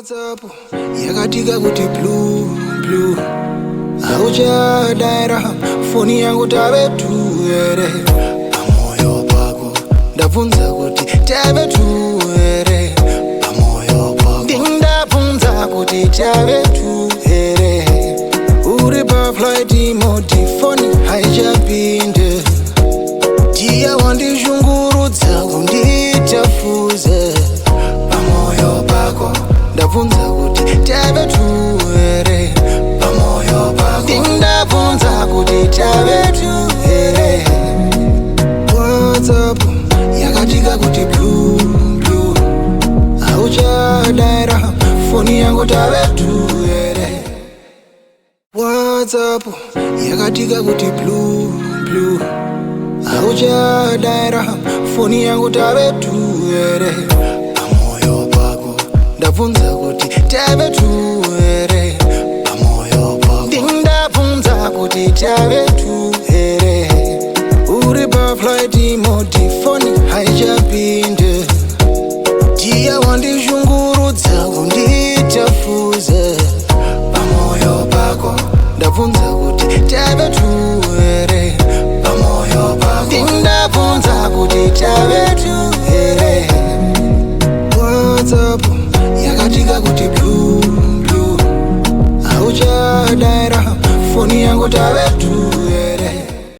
WhatsApp yakatika kuti blue auchadaira foni yangu tavetu ere pamoyo pako ndabvunza kuti tavetu ere pamoyo pako ndabvunza kuti tavetu ere uri pa flight mode foni haichapinde dia wandishungurudza kunditafuza pamoyo pako ndabvunza kuti tavetu ere pamoyo pako ndabvunza kuti tavetu ere WhatsApp yakatika kuti blue auchadaira foni yangu tavetu ere WhatsApp yakatika kuti blue auchadaira foni yangu tavetu ere pamoyo pako ndabvunza kuti tavetu ere pamoyo pako ndabvunza kuti tavetu ere uri pa flight mode foni haichapinde dia wandishungurudza kunditafuza pamoyo pako ndabvunza kuti tavetu ere pamoyo pako ndabvunza kuti tavetu ere WhatsApp yakatika kuti blue auchadaira foni yangu tavetu